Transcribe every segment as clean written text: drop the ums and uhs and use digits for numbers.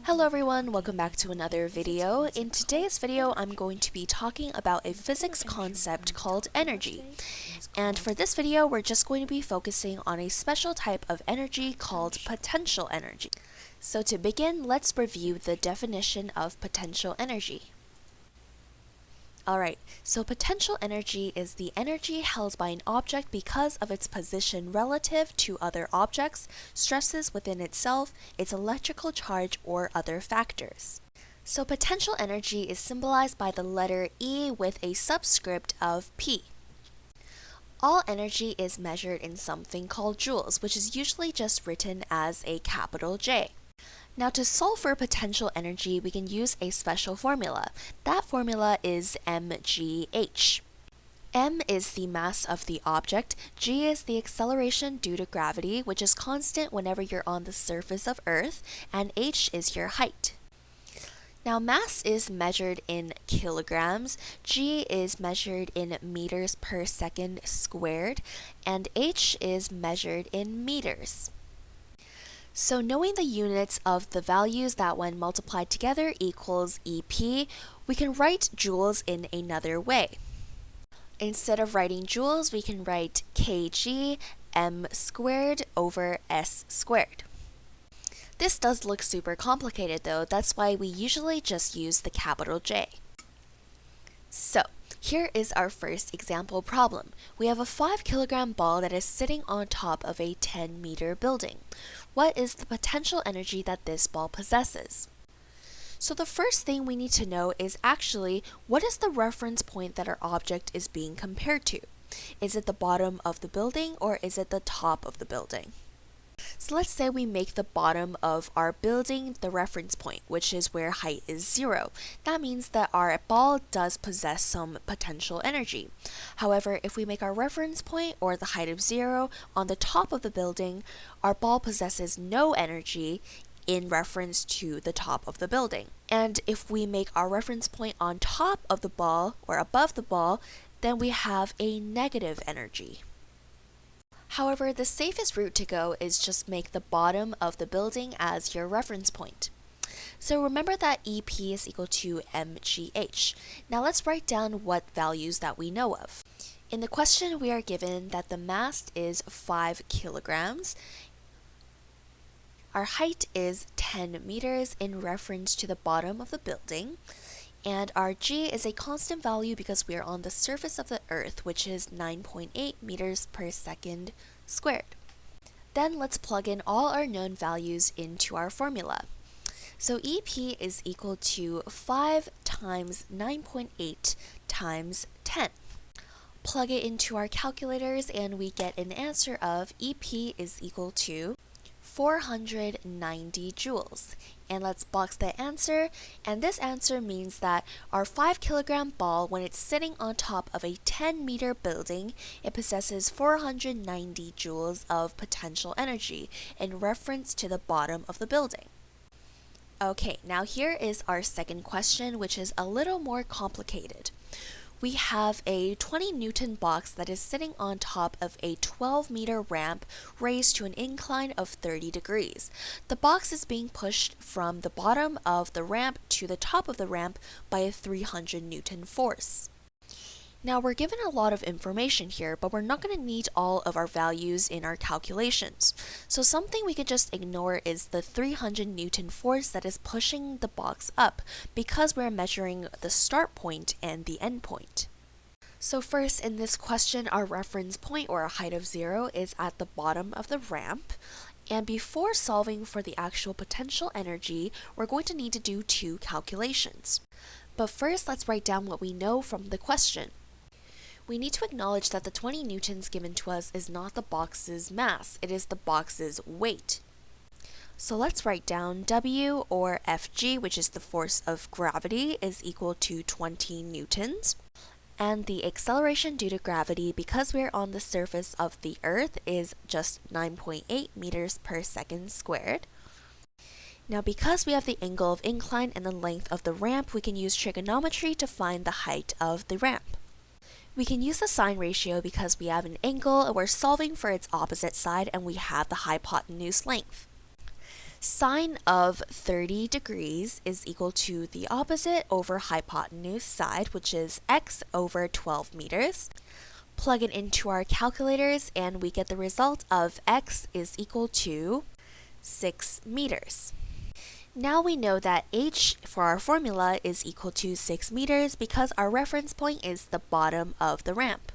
Hello everyone, welcome back to another video. In today's video, I'm going to be talking about a physics concept called energy. And for this video, we're just going to be focusing on a special type of energy called potential energy. So to begin, let's review the definition of potential energy. Alright, so potential energy is the energy held by an object because of its position relative to other objects, stresses within itself, its electrical charge, or other factors. So potential energy is symbolized by the letter E with a subscript of P. All energy is measured in something called joules, which is usually just written as a capital J. Now to solve for potential energy, we can use a special formula. That formula is mgh. M is the mass of the object, g is the acceleration due to gravity, which is constant whenever you're on the surface of Earth, and h is your height. Now mass is measured in kilograms, g is measured in meters per second squared, and h is measured in meters. So knowing the units of the values that when multiplied together equals EP, we can write joules in another way. Instead of writing joules, we can write kg m squared over s squared. This does look super complicated though, that's why we usually just use the capital J. So, here is our first example problem. We have a 5 kilogram ball that is sitting on top of a 10-meter building. What is the potential energy that this ball possesses? So the first thing we need to know is actually, what is the reference point that our object is being compared to? Is it the bottom of the building or is it the top of the building? So let's say we make the bottom of our building the reference point, which is where height is 0. That means that our ball does possess some potential energy. However, if we make our reference point, or the height of 0, on the top of the building, our ball possesses no energy in reference to the top of the building. And if we make our reference point on top of the ball, or above the ball, then we have a negative energy. However, the safest route to go is just make the bottom of the building as your reference point. So remember that EP is equal to mgh. Now let's write down what values that we know of. In the question, we are given that the mass is 5 kilograms. Our height is 10 meters in reference to the bottom of the building. And our g is a constant value because we are on the surface of the Earth, which is 9.8 meters per second squared. Then let's plug in all our known values into our formula. So EP is equal to 5 times 9.8 times 10. Plug it into our calculators and we get an answer of EP is equal to 490 joules. And let's box that answer, and this answer means that our 5 kilogram ball, when it's sitting on top of a 10-meter building, it possesses 490 joules of potential energy in reference to the bottom of the building. Okay, now here is our second question, which is a little more complicated. We have a 20 Newton box that is sitting on top of a 12-meter ramp raised to an incline of 30 degrees. The box is being pushed from the bottom of the ramp to the top of the ramp by a 300 Newton force. Now we're given a lot of information here, but we're not going to need all of our values in our calculations. So something we could just ignore is the 300 Newton force that is pushing the box up, because we're measuring the start point and the end point. So first, in this question, our reference point, or a height of 0, is at the bottom of the ramp. And before solving for the actual potential energy, we're going to need to do 2 calculations. But first, let's write down what we know from the question. We need to acknowledge that the 20 newtons given to us is not the box's mass, it is the box's weight. So let's write down W, or Fg, which is the force of gravity, is equal to 20 newtons. And the acceleration due to gravity, because we're on the surface of the Earth, is just 9.8 meters per second squared. Now because we have the angle of incline and the length of the ramp, we can use trigonometry to find the height of the ramp. We can use the sine ratio because we have an angle and we're solving for its opposite side and we have the hypotenuse length. Sine of 30 degrees is equal to the opposite over hypotenuse side, which is x over 12 meters. Plug it into our calculators and we get the result of x is equal to 6 meters. Now we know that h for our formula is equal to 6 meters because our reference point is the bottom of the ramp.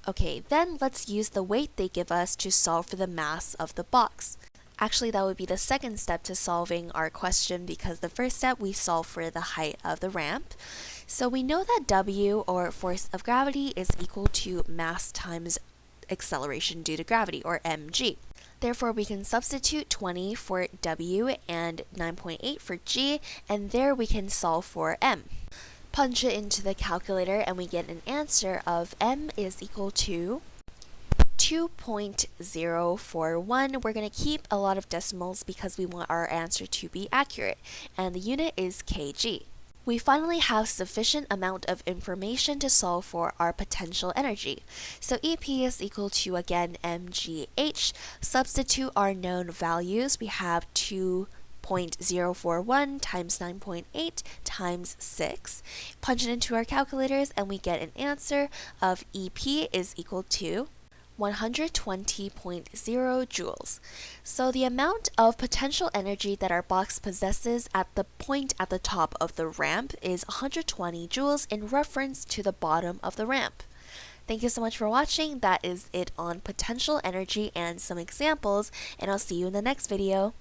Okay, then let's use the weight they give us to solve for the mass of the box. Actually, that would be the second step to solving our question because the first step we solve for the height of the ramp. So we know that W, or force of gravity, is equal to mass times acceleration due to gravity, or mg. Therefore, we can substitute 20 for W and 9.8 for G, and there we can solve for M. Punch it into the calculator and we get an answer of M is equal to 2.041. We're going to keep a lot of decimals because we want our answer to be accurate, and the unit is kg. We finally have sufficient amount of information to solve for our potential energy. So EP is equal to, again, mgh. Substitute our known values. We have 2.041 times 9.8 times 6. Punch it into our calculators and we get an answer of EP is equal to 120.0 joules. So the amount of potential energy that our box possesses at the point at the top of the ramp is 120 joules in reference to the bottom of the ramp. Thank you so much for watching. That is it on potential energy and some examples, and I'll see you in the next video.